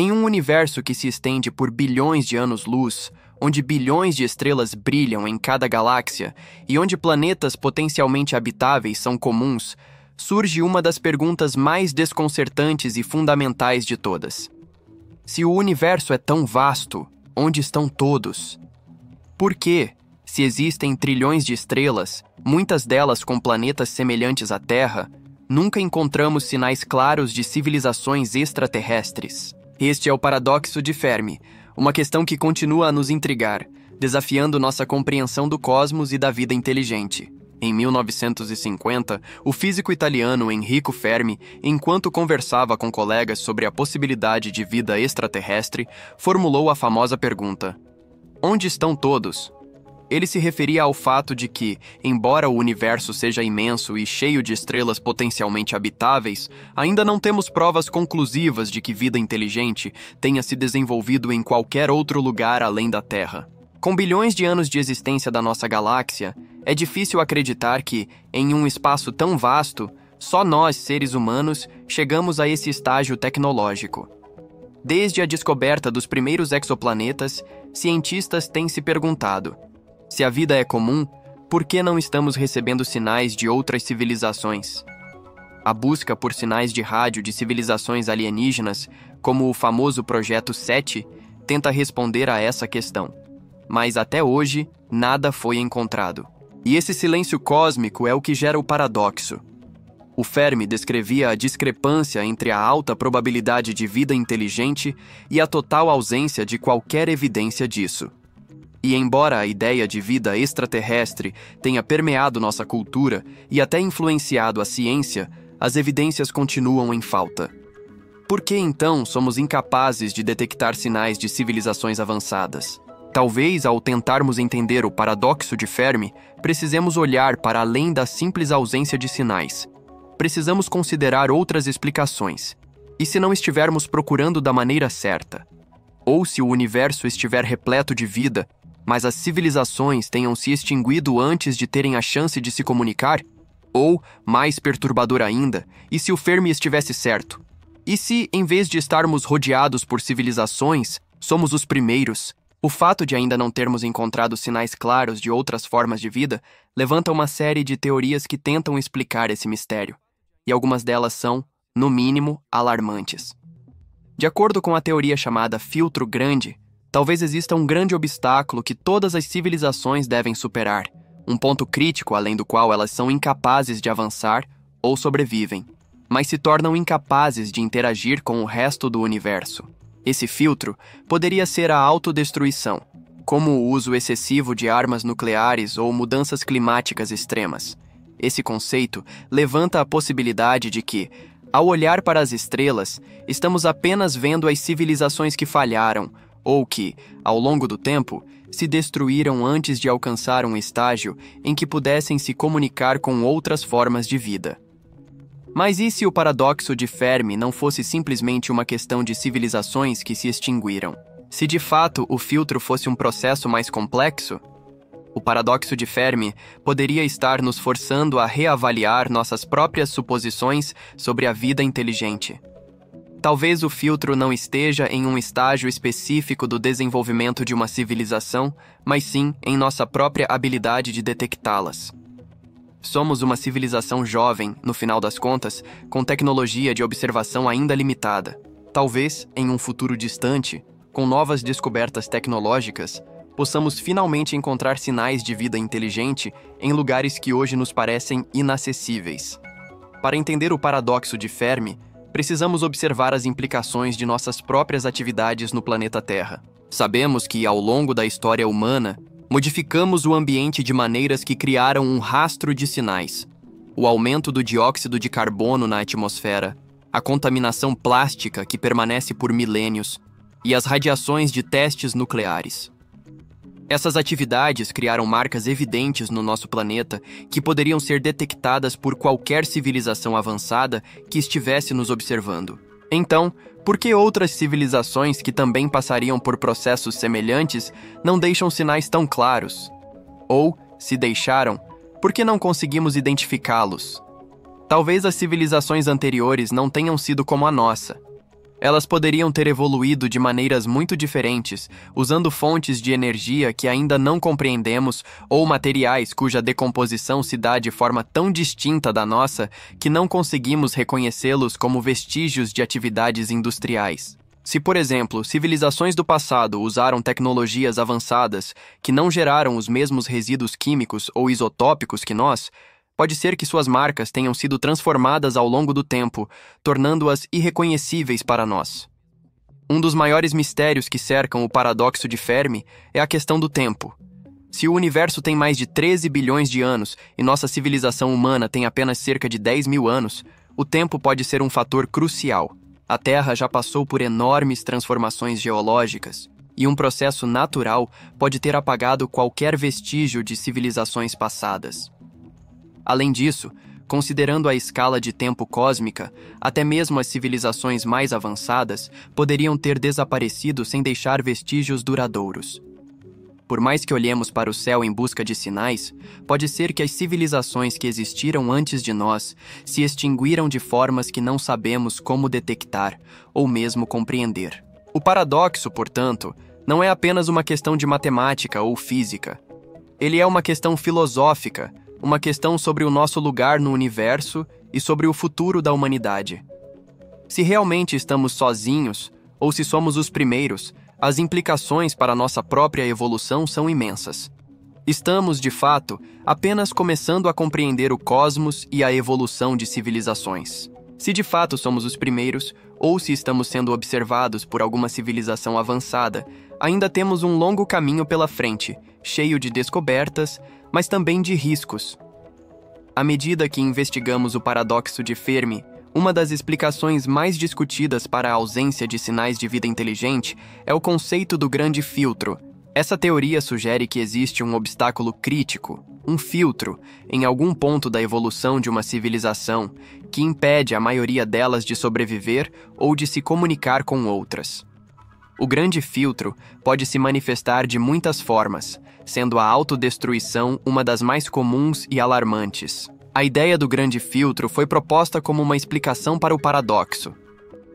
Em um universo que se estende por bilhões de anos-luz, onde bilhões de estrelas brilham em cada galáxia e onde planetas potencialmente habitáveis são comuns, surge uma das perguntas mais desconcertantes e fundamentais de todas. Se o universo é tão vasto, onde estão todos? Por que, se existem trilhões de estrelas, muitas delas com planetas semelhantes à Terra, nunca encontramos sinais claros de civilizações extraterrestres? Este é o paradoxo de Fermi, uma questão que continua a nos intrigar, desafiando nossa compreensão do cosmos e da vida inteligente. Em 1950, o físico italiano Enrico Fermi, enquanto conversava com colegas sobre a possibilidade de vida extraterrestre, formulou a famosa pergunta: onde estão todos? Ele se referia ao fato de que, embora o universo seja imenso e cheio de estrelas potencialmente habitáveis, ainda não temos provas conclusivas de que vida inteligente tenha se desenvolvido em qualquer outro lugar além da Terra. Com bilhões de anos de existência da nossa galáxia, é difícil acreditar que, em um espaço tão vasto, só nós, seres humanos, chegamos a esse estágio tecnológico. Desde a descoberta dos primeiros exoplanetas, cientistas têm se perguntado: se a vida é comum, por que não estamos recebendo sinais de outras civilizações? A busca por sinais de rádio de civilizações alienígenas, como o famoso Projeto 7, tenta responder a essa questão. Mas até hoje, nada foi encontrado. E esse silêncio cósmico é o que gera o paradoxo. O Fermi descrevia a discrepância entre a alta probabilidade de vida inteligente e a total ausência de qualquer evidência disso. E embora a ideia de vida extraterrestre tenha permeado nossa cultura e até influenciado a ciência, as evidências continuam em falta. Por que então somos incapazes de detectar sinais de civilizações avançadas? Talvez, ao tentarmos entender o paradoxo de Fermi, precisemos olhar para além da simples ausência de sinais. Precisamos considerar outras explicações. E se não estivermos procurando da maneira certa? Ou se o universo estiver repleto de vida, mas as civilizações tenham se extinguido antes de terem a chance de se comunicar? Ou, mais perturbador ainda, e se o Fermi estivesse certo? E se, em vez de estarmos rodeados por civilizações, somos os primeiros? O fato de ainda não termos encontrado sinais claros de outras formas de vida levanta uma série de teorias que tentam explicar esse mistério, e algumas delas são, no mínimo, alarmantes. De acordo com a teoria chamada filtro grande, talvez exista um grande obstáculo que todas as civilizações devem superar, um ponto crítico além do qual elas são incapazes de avançar ou sobrevivem, mas se tornam incapazes de interagir com o resto do universo. Esse filtro poderia ser a autodestruição, como o uso excessivo de armas nucleares ou mudanças climáticas extremas. Esse conceito levanta a possibilidade de que, ao olhar para as estrelas, estamos apenas vendo as civilizações que falharam, ou que, ao longo do tempo, se destruíram antes de alcançar um estágio em que pudessem se comunicar com outras formas de vida. Mas e se o paradoxo de Fermi não fosse simplesmente uma questão de civilizações que se extinguiram? Se de fato o filtro fosse um processo mais complexo? O paradoxo de Fermi poderia estar nos forçando a reavaliar nossas próprias suposições sobre a vida inteligente. Talvez o filtro não esteja em um estágio específico do desenvolvimento de uma civilização, mas sim em nossa própria habilidade de detectá-las. Somos uma civilização jovem, no final das contas, com tecnologia de observação ainda limitada. Talvez, em um futuro distante, com novas descobertas tecnológicas, possamos finalmente encontrar sinais de vida inteligente em lugares que hoje nos parecem inacessíveis. Para entender o paradoxo de Fermi, precisamos observar as implicações de nossas próprias atividades no planeta Terra. Sabemos que, ao longo da história humana, modificamos o ambiente de maneiras que criaram um rastro de sinais. O aumento do dióxido de carbono na atmosfera, a contaminação plástica que permanece por milênios e as radiações de testes nucleares. Essas atividades criaram marcas evidentes no nosso planeta que poderiam ser detectadas por qualquer civilização avançada que estivesse nos observando. Então, por que outras civilizações que também passariam por processos semelhantes não deixam sinais tão claros? Ou, se deixaram, por que não conseguimos identificá-los? Talvez as civilizações anteriores não tenham sido como a nossa. Elas poderiam ter evoluído de maneiras muito diferentes, usando fontes de energia que ainda não compreendemos ou materiais cuja decomposição se dá de forma tão distinta da nossa que não conseguimos reconhecê-los como vestígios de atividades industriais. Se, por exemplo, civilizações do passado usaram tecnologias avançadas que não geraram os mesmos resíduos químicos ou isotópicos que nós, pode ser que suas marcas tenham sido transformadas ao longo do tempo, tornando-as irreconhecíveis para nós. Um dos maiores mistérios que cercam o paradoxo de Fermi é a questão do tempo. Se o universo tem mais de 13 bilhões de anos e nossa civilização humana tem apenas cerca de 10 mil anos, o tempo pode ser um fator crucial. A Terra já passou por enormes transformações geológicas, e um processo natural pode ter apagado qualquer vestígio de civilizações passadas. Além disso, considerando a escala de tempo cósmica, até mesmo as civilizações mais avançadas poderiam ter desaparecido sem deixar vestígios duradouros. Por mais que olhemos para o céu em busca de sinais, pode ser que as civilizações que existiram antes de nós se extinguiram de formas que não sabemos como detectar ou mesmo compreender. O paradoxo, portanto, não é apenas uma questão de matemática ou física. Ele é uma questão filosófica, uma questão sobre o nosso lugar no universo e sobre o futuro da humanidade. Se realmente estamos sozinhos, ou se somos os primeiros, as implicações para nossa própria evolução são imensas. Estamos, de fato, apenas começando a compreender o cosmos e a evolução de civilizações. Se de fato somos os primeiros, ou se estamos sendo observados por alguma civilização avançada, ainda temos um longo caminho pela frente, cheio de descobertas, mas também de riscos. À medida que investigamos o paradoxo de Fermi, uma das explicações mais discutidas para a ausência de sinais de vida inteligente é o conceito do grande filtro. Essa teoria sugere que existe um obstáculo crítico, um filtro, em algum ponto da evolução de uma civilização, que impede a maioria delas de sobreviver ou de se comunicar com outras. O grande filtro pode se manifestar de muitas formas, sendo a autodestruição uma das mais comuns e alarmantes. A ideia do grande filtro foi proposta como uma explicação para o paradoxo.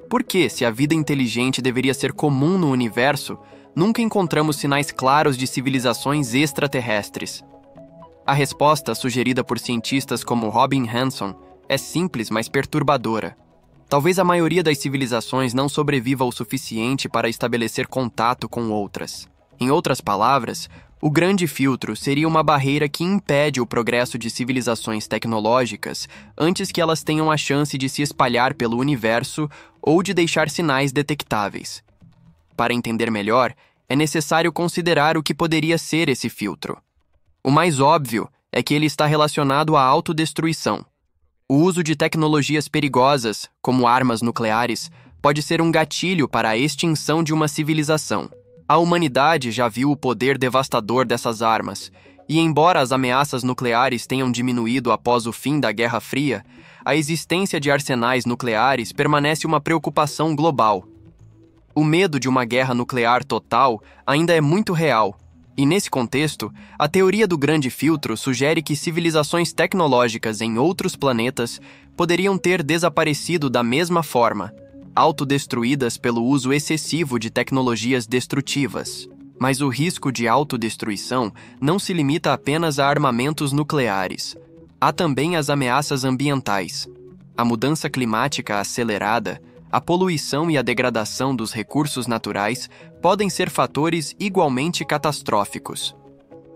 Por que, se a vida inteligente deveria ser comum no universo, nunca encontramos sinais claros de civilizações extraterrestres? A resposta, sugerida por cientistas como Robin Hanson, é simples, mas perturbadora. Talvez a maioria das civilizações não sobreviva o suficiente para estabelecer contato com outras. Em outras palavras, o grande filtro seria uma barreira que impede o progresso de civilizações tecnológicas antes que elas tenham a chance de se espalhar pelo universo ou de deixar sinais detectáveis. Para entender melhor, é necessário considerar o que poderia ser esse filtro. O mais óbvio é que ele está relacionado à autodestruição. O uso de tecnologias perigosas, como armas nucleares, pode ser um gatilho para a extinção de uma civilização. A humanidade já viu o poder devastador dessas armas, e embora as ameaças nucleares tenham diminuído após o fim da Guerra Fria, a existência de arsenais nucleares permanece uma preocupação global. O medo de uma guerra nuclear total ainda é muito real, e nesse contexto, a teoria do grande filtro sugere que civilizações tecnológicas em outros planetas poderiam ter desaparecido da mesma forma, autodestruídas pelo uso excessivo de tecnologias destrutivas. Mas o risco de autodestruição não se limita apenas a armamentos nucleares. Há também as ameaças ambientais. A mudança climática acelerada, a poluição e a degradação dos recursos naturais podem ser fatores igualmente catastróficos.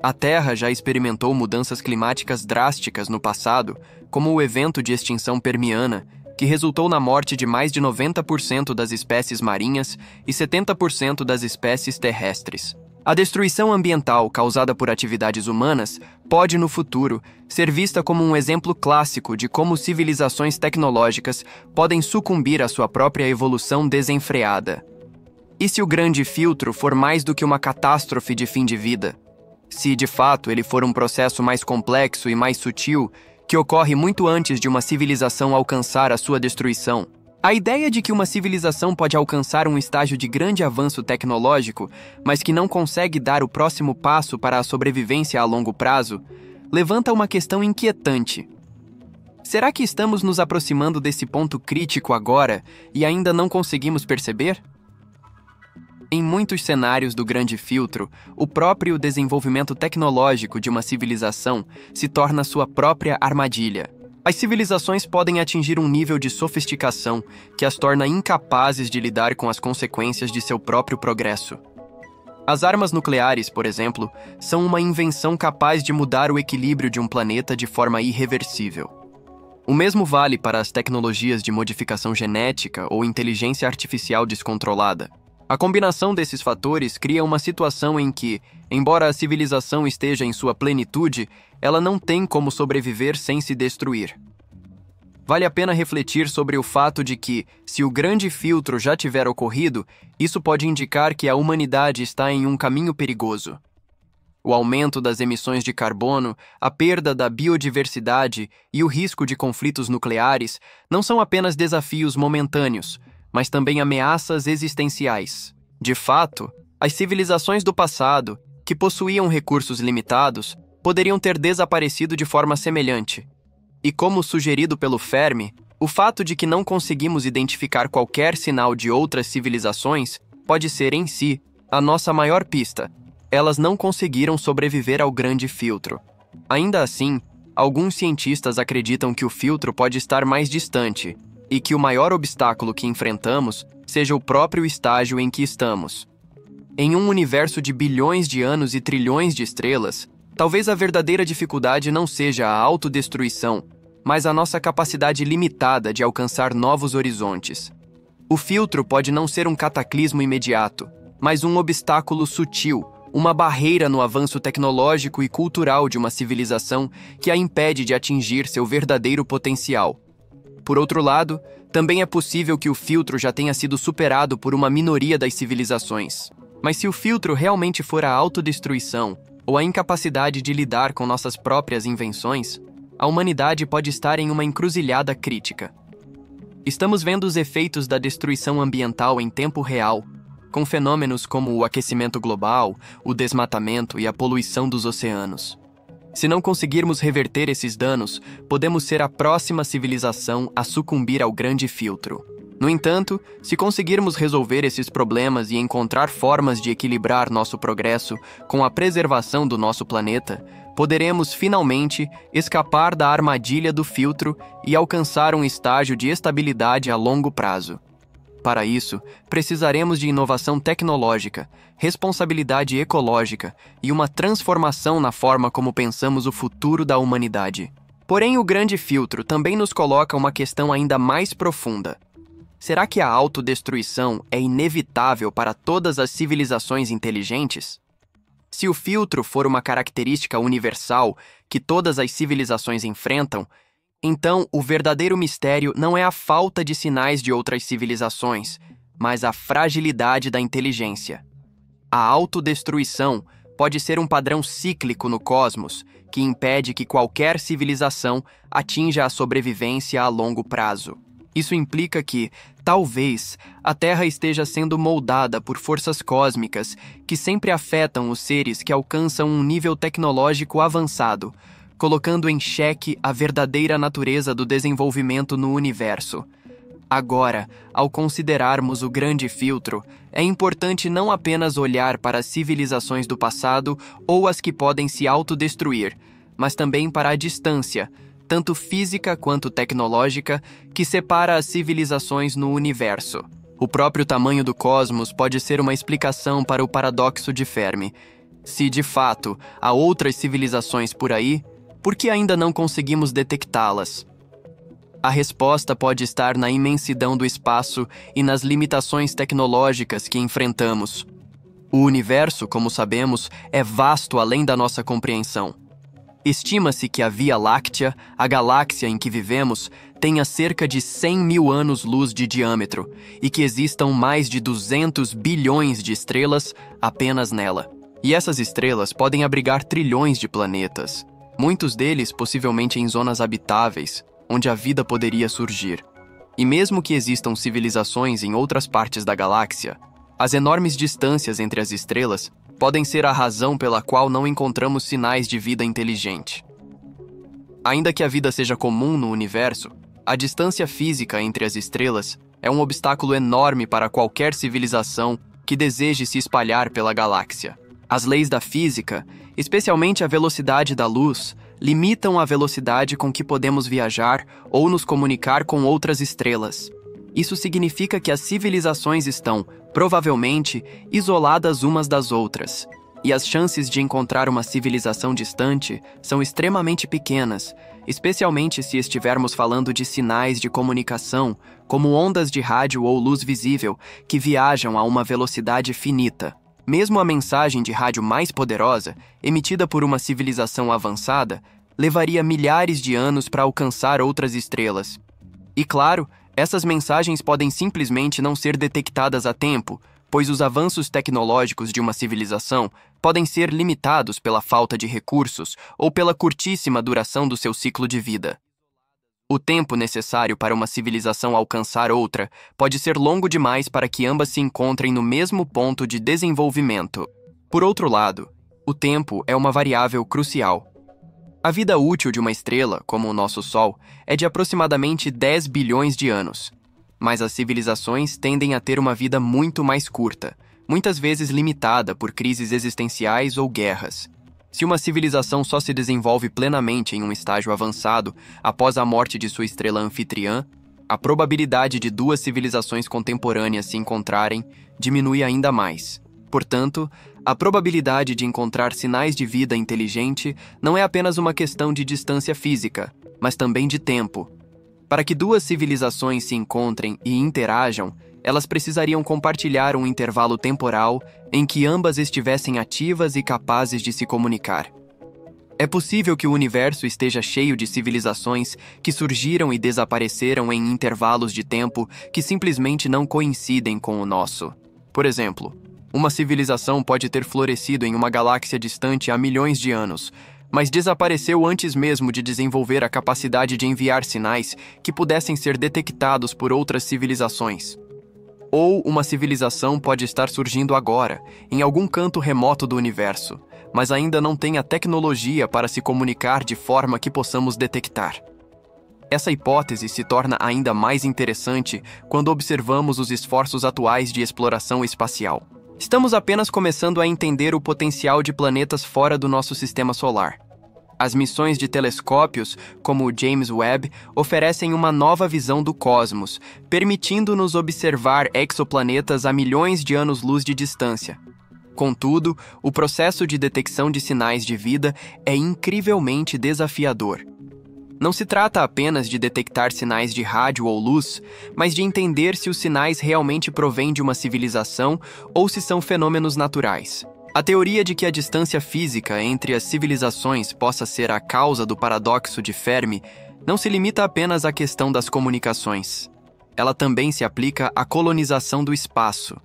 A Terra já experimentou mudanças climáticas drásticas no passado, como o evento de extinção permiana, que resultou na morte de mais de 90% das espécies marinhas e 70% das espécies terrestres. A destruição ambiental causada por atividades humanas pode, no futuro, ser vista como um exemplo clássico de como civilizações tecnológicas podem sucumbir à sua própria evolução desenfreada. E se o grande filtro for mais do que uma catástrofe de fim de vida? Se, de fato, ele for um processo mais complexo e mais sutil, que ocorre muito antes de uma civilização alcançar a sua destruição? A ideia de que uma civilização pode alcançar um estágio de grande avanço tecnológico, mas que não consegue dar o próximo passo para a sobrevivência a longo prazo, levanta uma questão inquietante. Será que estamos nos aproximando desse ponto crítico agora e ainda não conseguimos perceber? Em muitos cenários do Grande Filtro, o próprio desenvolvimento tecnológico de uma civilização se torna sua própria armadilha. As civilizações podem atingir um nível de sofisticação que as torna incapazes de lidar com as consequências de seu próprio progresso. As armas nucleares, por exemplo, são uma invenção capaz de mudar o equilíbrio de um planeta de forma irreversível. O mesmo vale para as tecnologias de modificação genética ou inteligência artificial descontrolada. A combinação desses fatores cria uma situação em que, embora a civilização esteja em sua plenitude, ela não tem como sobreviver sem se destruir. Vale a pena refletir sobre o fato de que, se o Grande Filtro já tiver ocorrido, isso pode indicar que a humanidade está em um caminho perigoso. O aumento das emissões de carbono, a perda da biodiversidade e o risco de conflitos nucleares não são apenas desafios momentâneos, mas também ameaças existenciais. De fato, as civilizações do passado, que possuíam recursos limitados, poderiam ter desaparecido de forma semelhante. E como sugerido pelo Fermi, o fato de que não conseguimos identificar qualquer sinal de outras civilizações pode ser, em si, a nossa maior pista. Elas não conseguiram sobreviver ao Grande Filtro. Ainda assim, alguns cientistas acreditam que o filtro pode estar mais distante e que o maior obstáculo que enfrentamos seja o próprio estágio em que estamos. Em um universo de bilhões de anos e trilhões de estrelas, talvez a verdadeira dificuldade não seja a autodestruição, mas a nossa capacidade limitada de alcançar novos horizontes. O filtro pode não ser um cataclismo imediato, mas um obstáculo sutil, uma barreira no avanço tecnológico e cultural de uma civilização que a impede de atingir seu verdadeiro potencial. Por outro lado, também é possível que o filtro já tenha sido superado por uma minoria das civilizações. Mas se o filtro realmente for a autodestruição ou a incapacidade de lidar com nossas próprias invenções, a humanidade pode estar em uma encruzilhada crítica. Estamos vendo os efeitos da destruição ambiental em tempo real, com fenômenos como o aquecimento global, o desmatamento e a poluição dos oceanos. Se não conseguirmos reverter esses danos, podemos ser a próxima civilização a sucumbir ao Grande Filtro. No entanto, se conseguirmos resolver esses problemas e encontrar formas de equilibrar nosso progresso com a preservação do nosso planeta, poderemos, finalmente, escapar da armadilha do filtro e alcançar um estágio de estabilidade a longo prazo. Para isso, precisaremos de inovação tecnológica, responsabilidade ecológica e uma transformação na forma como pensamos o futuro da humanidade. Porém, o Grande Filtro também nos coloca uma questão ainda mais profunda. Será que a autodestruição é inevitável para todas as civilizações inteligentes? Se o filtro for uma característica universal que todas as civilizações enfrentam, então o verdadeiro mistério não é a falta de sinais de outras civilizações, mas a fragilidade da inteligência. A autodestruição pode ser um padrão cíclico no cosmos que impede que qualquer civilização atinja a sobrevivência a longo prazo. Isso implica que, talvez, a Terra esteja sendo moldada por forças cósmicas que sempre afetam os seres que alcançam um nível tecnológico avançado, colocando em xeque a verdadeira natureza do desenvolvimento no universo. Agora, ao considerarmos o Grande Filtro, é importante não apenas olhar para as civilizações do passado ou as que podem se autodestruir, mas também para a distância, tanto física quanto tecnológica, que separa as civilizações no universo. O próprio tamanho do cosmos pode ser uma explicação para o paradoxo de Fermi. Se, de fato, há outras civilizações por aí, por que ainda não conseguimos detectá-las? A resposta pode estar na imensidão do espaço e nas limitações tecnológicas que enfrentamos. O universo, como sabemos, é vasto além da nossa compreensão. Estima-se que a Via Láctea, a galáxia em que vivemos, tenha cerca de 100 mil anos-luz de diâmetro e que existam mais de 200 bilhões de estrelas apenas nela. E essas estrelas podem abrigar trilhões de planetas, muitos deles possivelmente em zonas habitáveis, onde a vida poderia surgir. E mesmo que existam civilizações em outras partes da galáxia, as enormes distâncias entre as estrelas podem ser a razão pela qual não encontramos sinais de vida inteligente. Ainda que a vida seja comum no universo, a distância física entre as estrelas é um obstáculo enorme para qualquer civilização que deseje se espalhar pela galáxia. As leis da física, especialmente a velocidade da luz, limitam a velocidade com que podemos viajar ou nos comunicar com outras estrelas. Isso significa que as civilizações estão, provavelmente, isoladas umas das outras, e as chances de encontrar uma civilização distante são extremamente pequenas, especialmente se estivermos falando de sinais de comunicação, como ondas de rádio ou luz visível, que viajam a uma velocidade finita. Mesmo a mensagem de rádio mais poderosa, emitida por uma civilização avançada, levaria milhares de anos para alcançar outras estrelas. E claro, essas mensagens podem simplesmente não ser detectadas a tempo, pois os avanços tecnológicos de uma civilização podem ser limitados pela falta de recursos ou pela curtíssima duração do seu ciclo de vida. O tempo necessário para uma civilização alcançar outra pode ser longo demais para que ambas se encontrem no mesmo ponto de desenvolvimento. Por outro lado, o tempo é uma variável crucial. A vida útil de uma estrela, como o nosso Sol, é de aproximadamente 10 bilhões de anos. Mas as civilizações tendem a ter uma vida muito mais curta, muitas vezes limitada por crises existenciais ou guerras. Se uma civilização só se desenvolve plenamente em um estágio avançado após a morte de sua estrela anfitriã, a probabilidade de duas civilizações contemporâneas se encontrarem diminui ainda mais. Portanto, a probabilidade de encontrar sinais de vida inteligente não é apenas uma questão de distância física, mas também de tempo. Para que duas civilizações se encontrem e interajam, elas precisariam compartilhar um intervalo temporal em que ambas estivessem ativas e capazes de se comunicar. É possível que o universo esteja cheio de civilizações que surgiram e desapareceram em intervalos de tempo que simplesmente não coincidem com o nosso. Por exemplo, uma civilização pode ter florescido em uma galáxia distante há milhões de anos, mas desapareceu antes mesmo de desenvolver a capacidade de enviar sinais que pudessem ser detectados por outras civilizações. Ou uma civilização pode estar surgindo agora, em algum canto remoto do universo, mas ainda não tem a tecnologia para se comunicar de forma que possamos detectar. Essa hipótese se torna ainda mais interessante quando observamos os esforços atuais de exploração espacial. Estamos apenas começando a entender o potencial de planetas fora do nosso sistema solar. As missões de telescópios, como o James Webb, oferecem uma nova visão do cosmos, permitindo-nos observar exoplanetas a milhões de anos-luz de distância. Contudo, o processo de detecção de sinais de vida é incrivelmente desafiador. Não se trata apenas de detectar sinais de rádio ou luz, mas de entender se os sinais realmente provêm de uma civilização ou se são fenômenos naturais. A teoria de que a distância física entre as civilizações possa ser a causa do paradoxo de Fermi não se limita apenas à questão das comunicações. Ela também se aplica à colonização do espaço.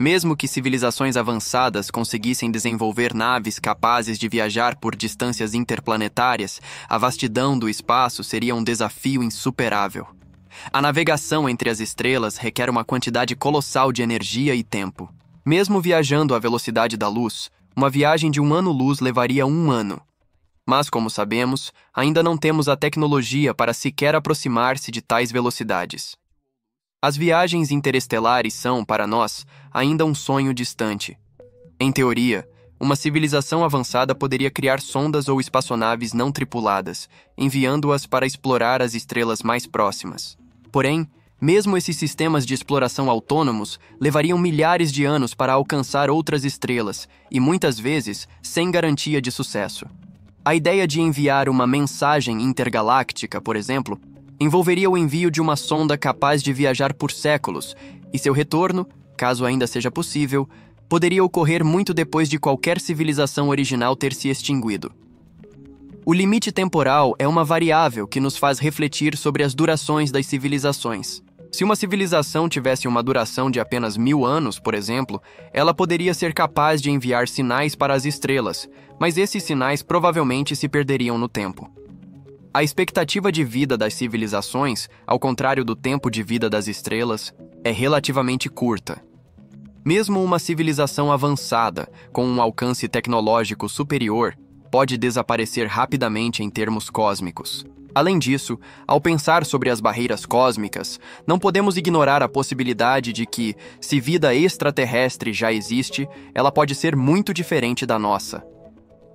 Mesmo que civilizações avançadas conseguissem desenvolver naves capazes de viajar por distâncias interplanetárias, a vastidão do espaço seria um desafio insuperável. A navegação entre as estrelas requer uma quantidade colossal de energia e tempo. Mesmo viajando à velocidade da luz, uma viagem de 1 ano-luz levaria 1 ano. Mas, como sabemos, ainda não temos a tecnologia para sequer aproximar-se de tais velocidades. As viagens interestelares são, para nós, ainda um sonho distante. Em teoria, uma civilização avançada poderia criar sondas ou espaçonaves não tripuladas, enviando-as para explorar as estrelas mais próximas. Porém, mesmo esses sistemas de exploração autônomos levariam milhares de anos para alcançar outras estrelas e, muitas vezes, sem garantia de sucesso. A ideia de enviar uma mensagem intergaláctica, por exemplo, envolveria o envio de uma sonda capaz de viajar por séculos, e seu retorno, caso ainda seja possível, poderia ocorrer muito depois de qualquer civilização original ter se extinguido. O limite temporal é uma variável que nos faz refletir sobre as durações das civilizações. Se uma civilização tivesse uma duração de apenas 1000 anos, por exemplo, ela poderia ser capaz de enviar sinais para as estrelas, mas esses sinais provavelmente se perderiam no tempo. A expectativa de vida das civilizações, ao contrário do tempo de vida das estrelas, é relativamente curta. Mesmo uma civilização avançada, com um alcance tecnológico superior, pode desaparecer rapidamente em termos cósmicos. Além disso, ao pensar sobre as barreiras cósmicas, não podemos ignorar a possibilidade de que, se vida extraterrestre já existe, ela pode ser muito diferente da nossa.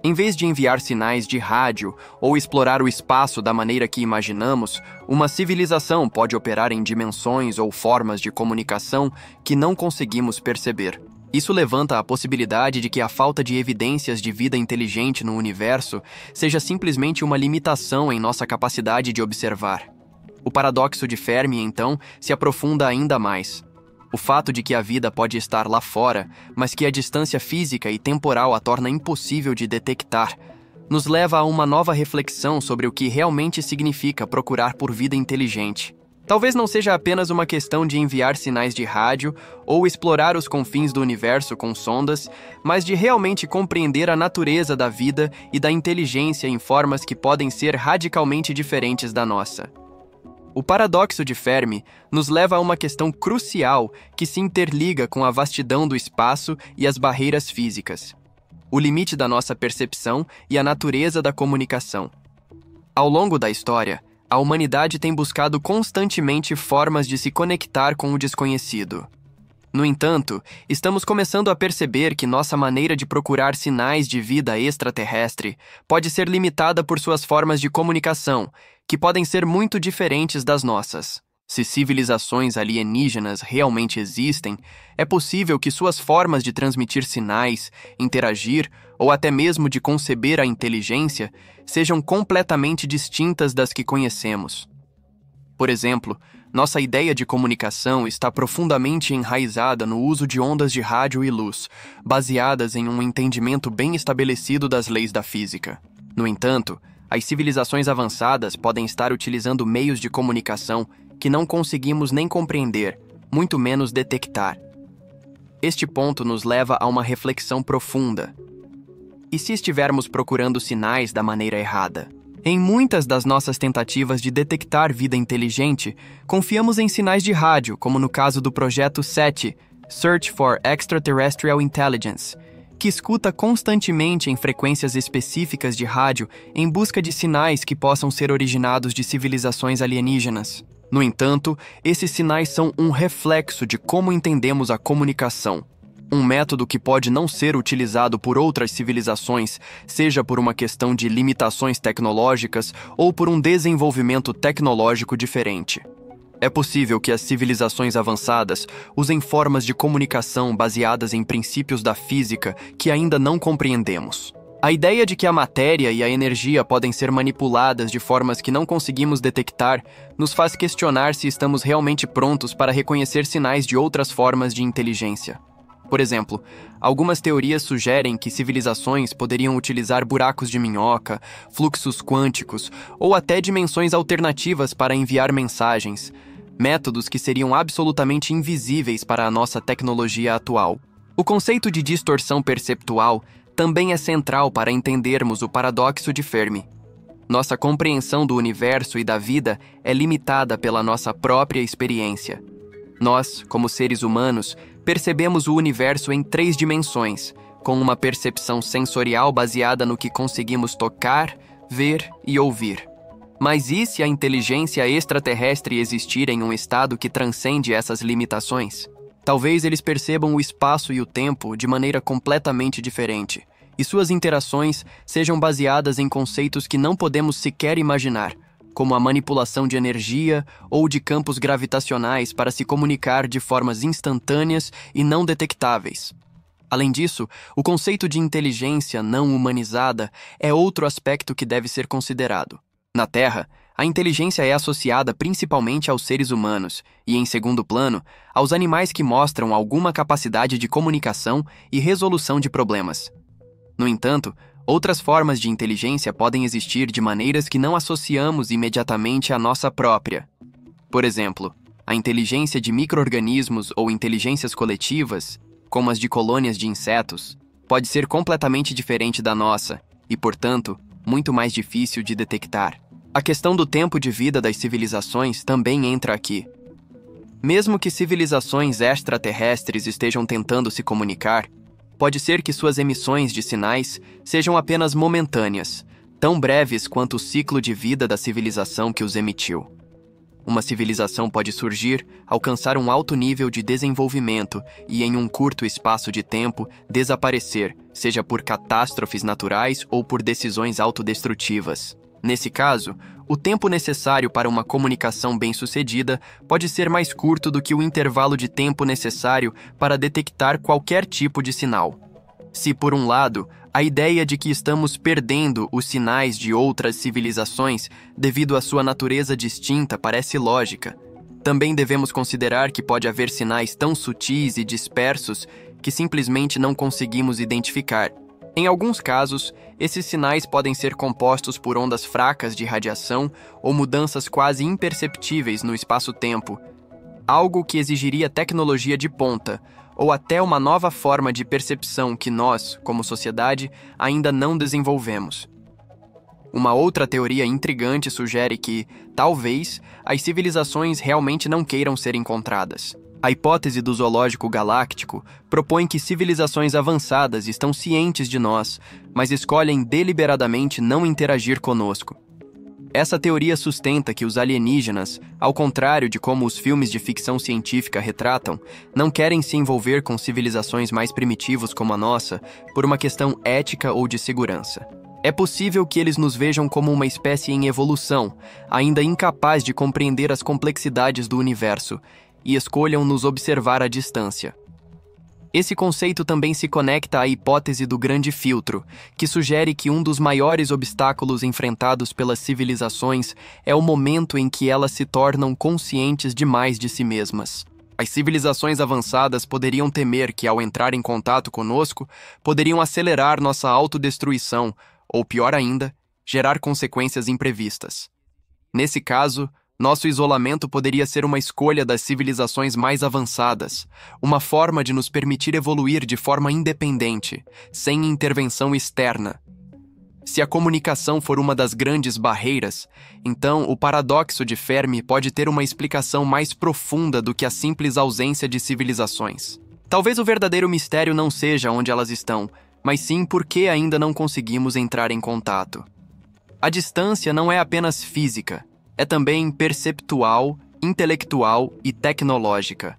Em vez de enviar sinais de rádio ou explorar o espaço da maneira que imaginamos, uma civilização pode operar em dimensões ou formas de comunicação que não conseguimos perceber. Isso levanta a possibilidade de que a falta de evidências de vida inteligente no universo seja simplesmente uma limitação em nossa capacidade de observar. O paradoxo de Fermi, então, se aprofunda ainda mais. O fato de que a vida pode estar lá fora, mas que a distância física e temporal a torna impossível de detectar, nos leva a uma nova reflexão sobre o que realmente significa procurar por vida inteligente. Talvez não seja apenas uma questão de enviar sinais de rádio ou explorar os confins do universo com sondas, mas de realmente compreender a natureza da vida e da inteligência em formas que podem ser radicalmente diferentes da nossa. O paradoxo de Fermi nos leva a uma questão crucial que se interliga com a vastidão do espaço e as barreiras físicas, o limite da nossa percepção e a natureza da comunicação. Ao longo da história, a humanidade tem buscado constantemente formas de se conectar com o desconhecido. No entanto, estamos começando a perceber que nossa maneira de procurar sinais de vida extraterrestre pode ser limitada por suas formas de comunicação, que podem ser muito diferentes das nossas. Se civilizações alienígenas realmente existem, é possível que suas formas de transmitir sinais, interagir ou até mesmo de conceber a inteligência sejam completamente distintas das que conhecemos. Por exemplo, nossa ideia de comunicação está profundamente enraizada no uso de ondas de rádio e luz, baseadas em um entendimento bem estabelecido das leis da física. No entanto, as civilizações avançadas podem estar utilizando meios de comunicação que não conseguimos nem compreender, muito menos detectar. Este ponto nos leva a uma reflexão profunda. E se estivermos procurando sinais da maneira errada? Em muitas das nossas tentativas de detectar vida inteligente, confiamos em sinais de rádio, como no caso do projeto SETI, Search for Extraterrestrial Intelligence, que escuta constantemente em frequências específicas de rádio em busca de sinais que possam ser originados de civilizações alienígenas. No entanto, esses sinais são um reflexo de como entendemos a comunicação. Um método que pode não ser utilizado por outras civilizações, seja por uma questão de limitações tecnológicas ou por um desenvolvimento tecnológico diferente. É possível que as civilizações avançadas usem formas de comunicação baseadas em princípios da física que ainda não compreendemos. A ideia de que a matéria e a energia podem ser manipuladas de formas que não conseguimos detectar nos faz questionar se estamos realmente prontos para reconhecer sinais de outras formas de inteligência. Por exemplo, algumas teorias sugerem que civilizações poderiam utilizar buracos de minhoca, fluxos quânticos ou até dimensões alternativas para enviar mensagens, métodos que seriam absolutamente invisíveis para a nossa tecnologia atual. O conceito de distorção perceptual também é central para entendermos o paradoxo de Fermi. Nossa compreensão do universo e da vida é limitada pela nossa própria experiência. Nós, como seres humanos, percebemos o universo em 3 dimensões, com uma percepção sensorial baseada no que conseguimos tocar, ver e ouvir. Mas e se a inteligência extraterrestre existir em um estado que transcende essas limitações? Talvez eles percebam o espaço e o tempo de maneira completamente diferente, e suas interações sejam baseadas em conceitos que não podemos sequer imaginar, como a manipulação de energia ou de campos gravitacionais para se comunicar de formas instantâneas e não detectáveis. Além disso, o conceito de inteligência não humanizada é outro aspecto que deve ser considerado. Na Terra, a inteligência é associada principalmente aos seres humanos e, em segundo plano, aos animais que mostram alguma capacidade de comunicação e resolução de problemas. No entanto, outras formas de inteligência podem existir de maneiras que não associamos imediatamente à nossa própria. Por exemplo, a inteligência de micro-organismos ou inteligências coletivas, como as de colônias de insetos, pode ser completamente diferente da nossa e, portanto, muito mais difícil de detectar. A questão do tempo de vida das civilizações também entra aqui. Mesmo que civilizações extraterrestres estejam tentando se comunicar, pode ser que suas emissões de sinais sejam apenas momentâneas, tão breves quanto o ciclo de vida da civilização que os emitiu. Uma civilização pode surgir, alcançar um alto nível de desenvolvimento e, em um curto espaço de tempo, desaparecer, seja por catástrofes naturais ou por decisões autodestrutivas. Nesse caso, o tempo necessário para uma comunicação bem-sucedida pode ser mais curto do que o intervalo de tempo necessário para detectar qualquer tipo de sinal. Se, por um lado, a ideia de que estamos perdendo os sinais de outras civilizações devido à sua natureza distinta parece lógica, também devemos considerar que pode haver sinais tão sutis e dispersos que simplesmente não conseguimos identificar. Em alguns casos, esses sinais podem ser compostos por ondas fracas de radiação ou mudanças quase imperceptíveis no espaço-tempo, algo que exigiria tecnologia de ponta, ou até uma nova forma de percepção que nós, como sociedade, ainda não desenvolvemos. Uma outra teoria intrigante sugere que, talvez, as civilizações realmente não queiram ser encontradas. A hipótese do zoológico galáctico propõe que civilizações avançadas estão cientes de nós, mas escolhem deliberadamente não interagir conosco. Essa teoria sustenta que os alienígenas, ao contrário de como os filmes de ficção científica retratam, não querem se envolver com civilizações mais primitivas como a nossa por uma questão ética ou de segurança. É possível que eles nos vejam como uma espécie em evolução, ainda incapaz de compreender as complexidades do universo, e escolham nos observar à distância. Esse conceito também se conecta à hipótese do grande filtro, que sugere que um dos maiores obstáculos enfrentados pelas civilizações é o momento em que elas se tornam conscientes demais de si mesmas. As civilizações avançadas poderiam temer que, ao entrar em contato conosco, poderiam acelerar nossa autodestruição, ou pior ainda, gerar consequências imprevistas. Nesse caso, nosso isolamento poderia ser uma escolha das civilizações mais avançadas, uma forma de nos permitir evoluir de forma independente, sem intervenção externa. Se a comunicação for uma das grandes barreiras, então o paradoxo de Fermi pode ter uma explicação mais profunda do que a simples ausência de civilizações. Talvez o verdadeiro mistério não seja onde elas estão, mas sim por que ainda não conseguimos entrar em contato. A distância não é apenas física, é também perceptual, intelectual e tecnológica.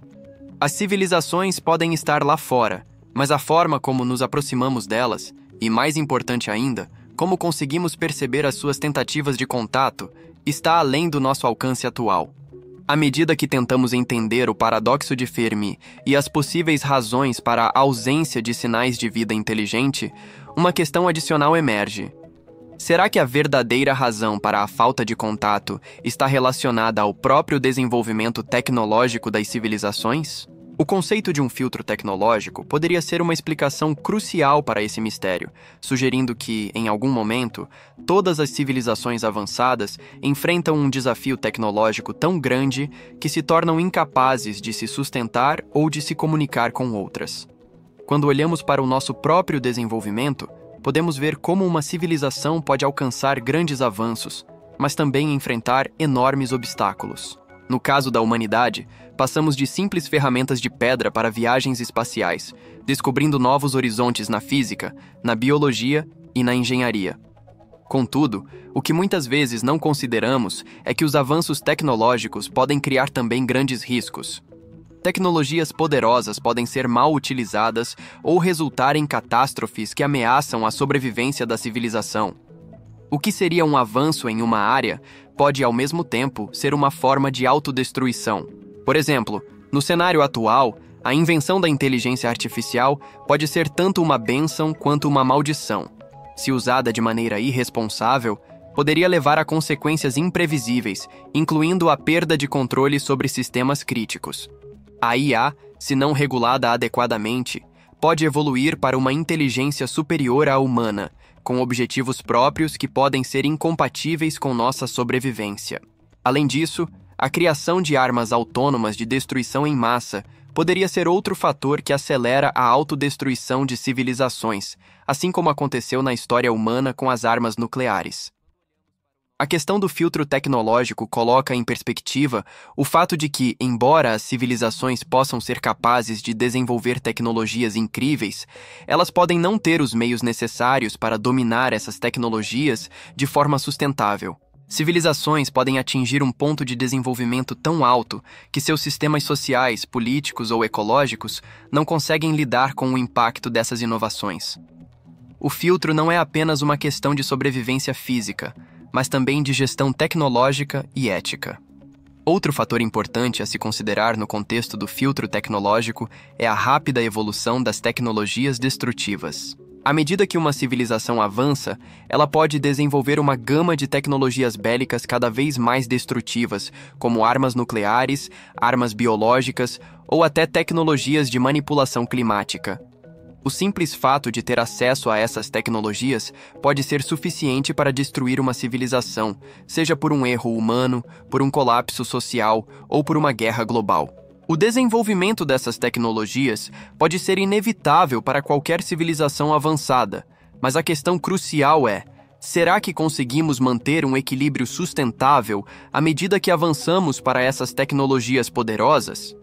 As civilizações podem estar lá fora, mas a forma como nos aproximamos delas, e mais importante ainda, como conseguimos perceber as suas tentativas de contato, está além do nosso alcance atual. À medida que tentamos entender o paradoxo de Fermi e as possíveis razões para a ausência de sinais de vida inteligente, uma questão adicional emerge. Será que a verdadeira razão para a falta de contato está relacionada ao próprio desenvolvimento tecnológico das civilizações? O conceito de um filtro tecnológico poderia ser uma explicação crucial para esse mistério, sugerindo que, em algum momento, todas as civilizações avançadas enfrentam um desafio tecnológico tão grande que se tornam incapazes de se sustentar ou de se comunicar com outras. Quando olhamos para o nosso próprio desenvolvimento, podemos ver como uma civilização pode alcançar grandes avanços, mas também enfrentar enormes obstáculos. No caso da humanidade, passamos de simples ferramentas de pedra para viagens espaciais, descobrindo novos horizontes na física, na biologia e na engenharia. Contudo, o que muitas vezes não consideramos é que os avanços tecnológicos podem criar também grandes riscos. Tecnologias poderosas podem ser mal utilizadas ou resultar em catástrofes que ameaçam a sobrevivência da civilização. O que seria um avanço em uma área pode, ao mesmo tempo, ser uma forma de autodestruição. Por exemplo, no cenário atual, a invenção da inteligência artificial pode ser tanto uma bênção quanto uma maldição. Se usada de maneira irresponsável, poderia levar a consequências imprevisíveis, incluindo a perda de controle sobre sistemas críticos. A IA, se não regulada adequadamente, pode evoluir para uma inteligência superior à humana, com objetivos próprios que podem ser incompatíveis com nossa sobrevivência. Além disso, a criação de armas autônomas de destruição em massa poderia ser outro fator que acelera a autodestruição de civilizações, assim como aconteceu na história humana com as armas nucleares. A questão do filtro tecnológico coloca em perspectiva o fato de que, embora as civilizações possam ser capazes de desenvolver tecnologias incríveis, elas podem não ter os meios necessários para dominar essas tecnologias de forma sustentável. Civilizações podem atingir um ponto de desenvolvimento tão alto que seus sistemas sociais, políticos ou ecológicos não conseguem lidar com o impacto dessas inovações. O filtro não é apenas uma questão de sobrevivência física, mas também de gestão tecnológica e ética. Outro fator importante a se considerar no contexto do filtro tecnológico é a rápida evolução das tecnologias destrutivas. À medida que uma civilização avança, ela pode desenvolver uma gama de tecnologias bélicas cada vez mais destrutivas, como armas nucleares, armas biológicas ou até tecnologias de manipulação climática. O simples fato de ter acesso a essas tecnologias pode ser suficiente para destruir uma civilização, seja por um erro humano, por um colapso social ou por uma guerra global. O desenvolvimento dessas tecnologias pode ser inevitável para qualquer civilização avançada, mas a questão crucial é: será que conseguimos manter um equilíbrio sustentável à medida que avançamos para essas tecnologias poderosas?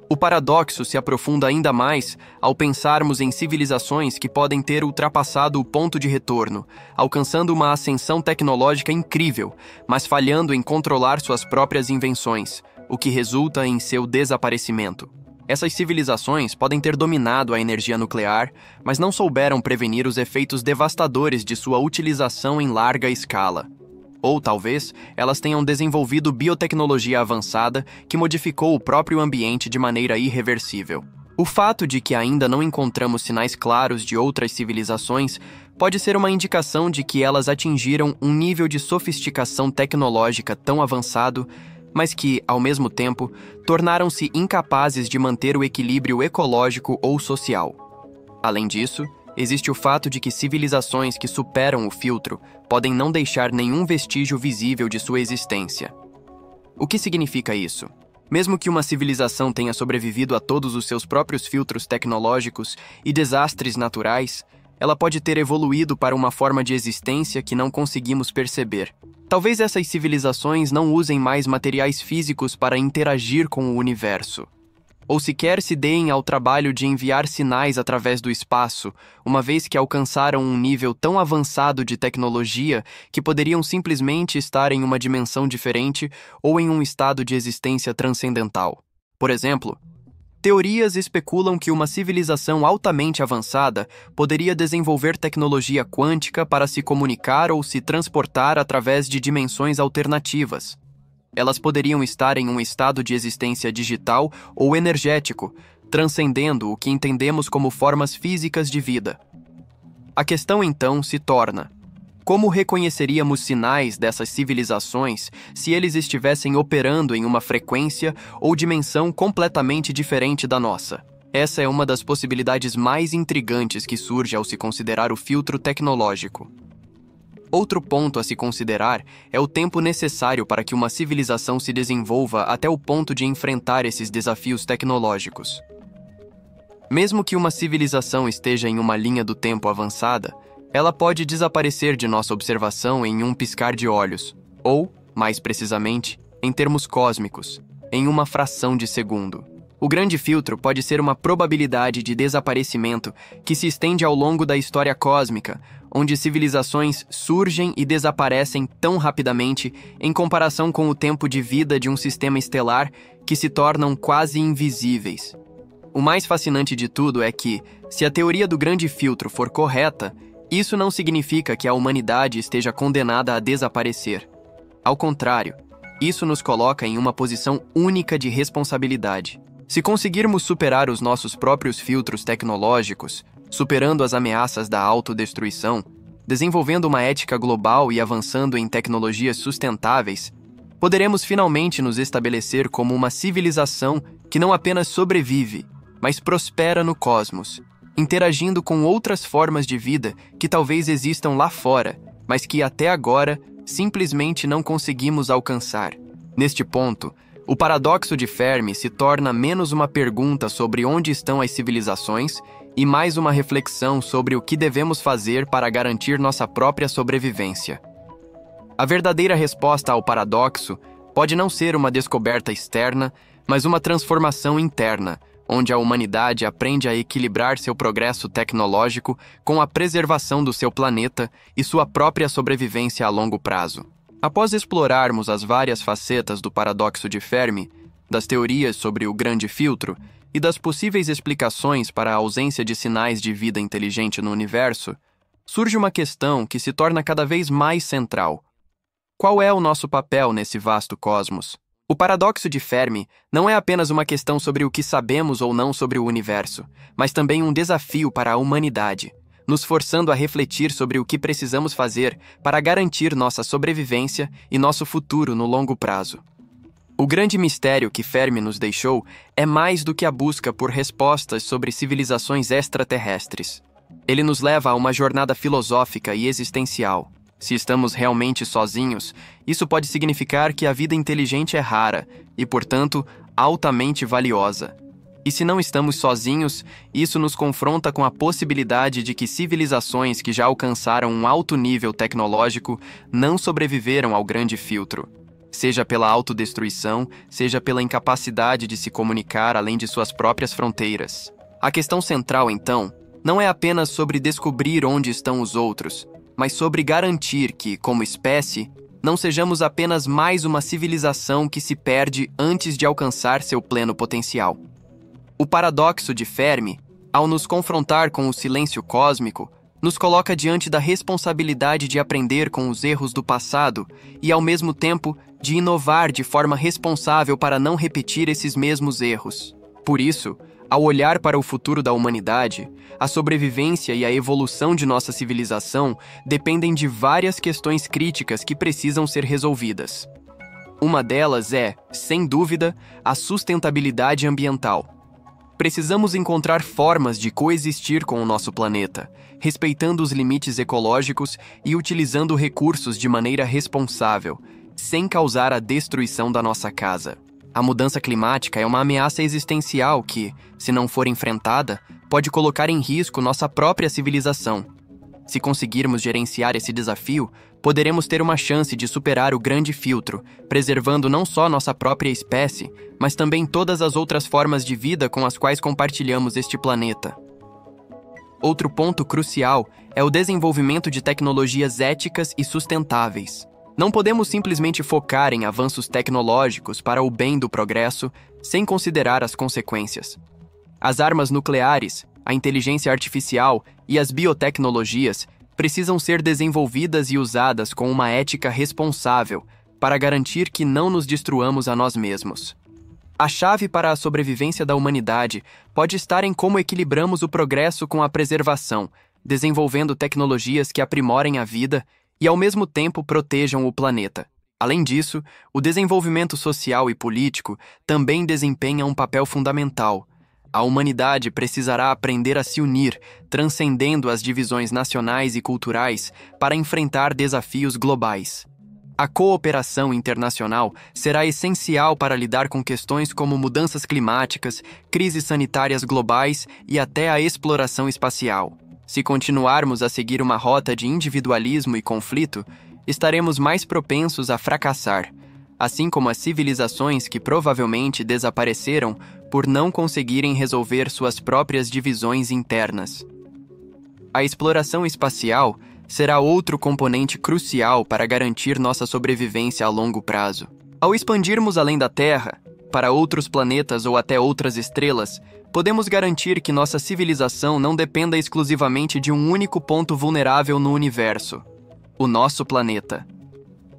O paradoxo se aprofunda ainda mais ao pensarmos em civilizações que podem ter ultrapassado o ponto de retorno, alcançando uma ascensão tecnológica incrível, mas falhando em controlar suas próprias invenções, o que resulta em seu desaparecimento. Essas civilizações podem ter dominado a energia nuclear, mas não souberam prevenir os efeitos devastadores de sua utilização em larga escala. Ou, talvez, elas tenham desenvolvido biotecnologia avançada que modificou o próprio ambiente de maneira irreversível. O fato de que ainda não encontramos sinais claros de outras civilizações pode ser uma indicação de que elas atingiram um nível de sofisticação tecnológica tão avançado, mas que, ao mesmo tempo, tornaram-se incapazes de manter o equilíbrio ecológico ou social. Além disso, existe o fato de que civilizações que superam o filtro podem não deixar nenhum vestígio visível de sua existência. O que significa isso? Mesmo que uma civilização tenha sobrevivido a todos os seus próprios filtros tecnológicos e desastres naturais, ela pode ter evoluído para uma forma de existência que não conseguimos perceber. Talvez essas civilizações não usem mais materiais físicos para interagir com o universo, ou sequer se deem ao trabalho de enviar sinais através do espaço, uma vez que alcançaram um nível tão avançado de tecnologia que poderiam simplesmente estar em uma dimensão diferente ou em um estado de existência transcendental. Por exemplo, teorias especulam que uma civilização altamente avançada poderia desenvolver tecnologia quântica para se comunicar ou se transportar através de dimensões alternativas. Elas poderiam estar em um estado de existência digital ou energético, transcendendo o que entendemos como formas físicas de vida. A questão então se torna: como reconheceríamos sinais dessas civilizações se eles estivessem operando em uma frequência ou dimensão completamente diferente da nossa? Essa é uma das possibilidades mais intrigantes que surge ao se considerar o filtro tecnológico. Outro ponto a se considerar é o tempo necessário para que uma civilização se desenvolva até o ponto de enfrentar esses desafios tecnológicos. Mesmo que uma civilização esteja em uma linha do tempo avançada, ela pode desaparecer de nossa observação em um piscar de olhos, ou, mais precisamente, em termos cósmicos, em uma fração de segundo. O grande filtro pode ser uma probabilidade de desaparecimento que se estende ao longo da história cósmica, onde civilizações surgem e desaparecem tão rapidamente em comparação com o tempo de vida de um sistema estelar que se tornam quase invisíveis. O mais fascinante de tudo é que, se a teoria do grande filtro for correta, isso não significa que a humanidade esteja condenada a desaparecer. Ao contrário, isso nos coloca em uma posição única de responsabilidade. Se conseguirmos superar os nossos próprios filtros tecnológicos, superando as ameaças da autodestruição, desenvolvendo uma ética global e avançando em tecnologias sustentáveis, poderemos finalmente nos estabelecer como uma civilização que não apenas sobrevive, mas prospera no cosmos, interagindo com outras formas de vida que talvez existam lá fora, mas que até agora simplesmente não conseguimos alcançar. Neste ponto, o paradoxo de Fermi se torna menos uma pergunta sobre onde estão as civilizações e mais uma reflexão sobre o que devemos fazer para garantir nossa própria sobrevivência. A verdadeira resposta ao paradoxo pode não ser uma descoberta externa, mas uma transformação interna, onde a humanidade aprende a equilibrar seu progresso tecnológico com a preservação do seu planeta e sua própria sobrevivência a longo prazo. Após explorarmos as várias facetas do paradoxo de Fermi, das teorias sobre o grande filtro e das possíveis explicações para a ausência de sinais de vida inteligente no universo, surge uma questão que se torna cada vez mais central. Qual é o nosso papel nesse vasto cosmos? O paradoxo de Fermi não é apenas uma questão sobre o que sabemos ou não sobre o universo, mas também um desafio para a humanidade, nos forçando a refletir sobre o que precisamos fazer para garantir nossa sobrevivência e nosso futuro no longo prazo. O grande mistério que Fermi nos deixou é mais do que a busca por respostas sobre civilizações extraterrestres. Ele nos leva a uma jornada filosófica e existencial. Se estamos realmente sozinhos, isso pode significar que a vida inteligente é rara e, portanto, altamente valiosa. E se não estamos sozinhos, isso nos confronta com a possibilidade de que civilizações que já alcançaram um alto nível tecnológico não sobreviveram ao grande filtro, seja pela autodestruição, seja pela incapacidade de se comunicar além de suas próprias fronteiras. A questão central, então, não é apenas sobre descobrir onde estão os outros, mas sobre garantir que, como espécie, não sejamos apenas mais uma civilização que se perde antes de alcançar seu pleno potencial. O paradoxo de Fermi, ao nos confrontar com o silêncio cósmico, nos coloca diante da responsabilidade de aprender com os erros do passado e, ao mesmo tempo, de inovar de forma responsável para não repetir esses mesmos erros. Por isso, ao olhar para o futuro da humanidade, a sobrevivência e a evolução de nossa civilização dependem de várias questões críticas que precisam ser resolvidas. Uma delas é, sem dúvida, a sustentabilidade ambiental. Precisamos encontrar formas de coexistir com o nosso planeta, respeitando os limites ecológicos e utilizando recursos de maneira responsável, sem causar a destruição da nossa casa. A mudança climática é uma ameaça existencial que, se não for enfrentada, pode colocar em risco nossa própria civilização. Se conseguirmos gerenciar esse desafio, poderemos ter uma chance de superar o grande filtro, preservando não só nossa própria espécie, mas também todas as outras formas de vida com as quais compartilhamos este planeta. Outro ponto crucial é o desenvolvimento de tecnologias éticas e sustentáveis. Não podemos simplesmente focar em avanços tecnológicos para o bem do progresso sem considerar as consequências. As armas nucleares, a inteligência artificial e as biotecnologias precisam ser desenvolvidas e usadas com uma ética responsável para garantir que não nos destruamos a nós mesmos. A chave para a sobrevivência da humanidade pode estar em como equilibramos o progresso com a preservação, desenvolvendo tecnologias que aprimorem a vida e, ao mesmo tempo, protejam o planeta. Além disso, o desenvolvimento social e político também desempenha um papel fundamental. A humanidade precisará aprender a se unir, transcendendo as divisões nacionais e culturais, para enfrentar desafios globais. A cooperação internacional será essencial para lidar com questões como mudanças climáticas, crises sanitárias globais e até a exploração espacial. Se continuarmos a seguir uma rota de individualismo e conflito, estaremos mais propensos a fracassar, assim como as civilizações que provavelmente desapareceram por não conseguirem resolver suas próprias divisões internas. A exploração espacial será outro componente crucial para garantir nossa sobrevivência a longo prazo. Ao expandirmos além da Terra, para outros planetas ou até outras estrelas, podemos garantir que nossa civilização não dependa exclusivamente de um único ponto vulnerável no universo: o nosso planeta.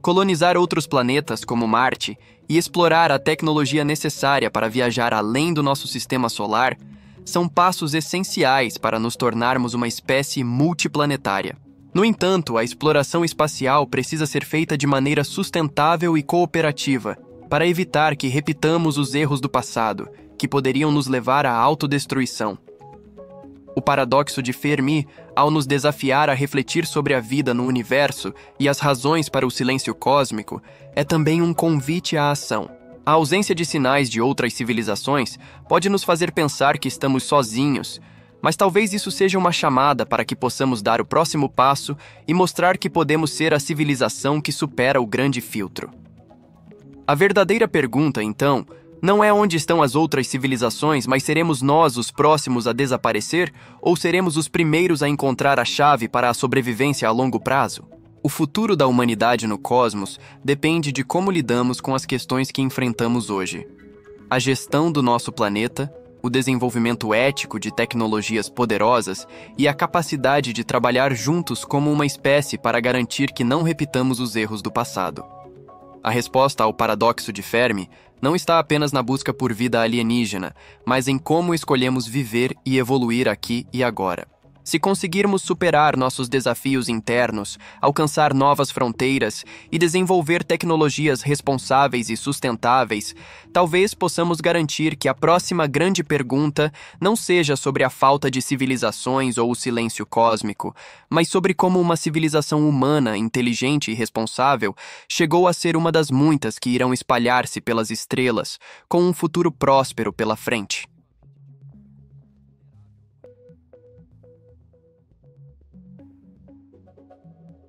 Colonizar outros planetas, como Marte, e explorar a tecnologia necessária para viajar além do nosso sistema solar são passos essenciais para nos tornarmos uma espécie multiplanetária. No entanto, a exploração espacial precisa ser feita de maneira sustentável e cooperativa, para evitar que repitamos os erros do passado, que poderiam nos levar à autodestruição. O paradoxo de Fermi, ao nos desafiar a refletir sobre a vida no universo e as razões para o silêncio cósmico, é também um convite à ação. A ausência de sinais de outras civilizações pode nos fazer pensar que estamos sozinhos, Mas talvez isso seja uma chamada para que possamos dar o próximo passo e mostrar que podemos ser a civilização que supera o grande filtro. A verdadeira pergunta, então, não é onde estão as outras civilizações, mas seremos nós os próximos a desaparecer ou seremos os primeiros a encontrar a chave para a sobrevivência a longo prazo? O futuro da humanidade no cosmos depende de como lidamos com as questões que enfrentamos hoje. A gestão do nosso planeta, o desenvolvimento ético de tecnologias poderosas e a capacidade de trabalhar juntos como uma espécie para garantir que não repitamos os erros do passado. A resposta ao paradoxo de Fermi não está apenas na busca por vida alienígena, mas em como escolhemos viver e evoluir aqui e agora. Se conseguirmos superar nossos desafios internos, alcançar novas fronteiras e desenvolver tecnologias responsáveis e sustentáveis, talvez possamos garantir que a próxima grande pergunta não seja sobre a falta de civilizações ou o silêncio cósmico, mas sobre como uma civilização humana, inteligente e responsável chegou a ser uma das muitas que irão espalhar-se pelas estrelas, com um futuro próspero pela frente.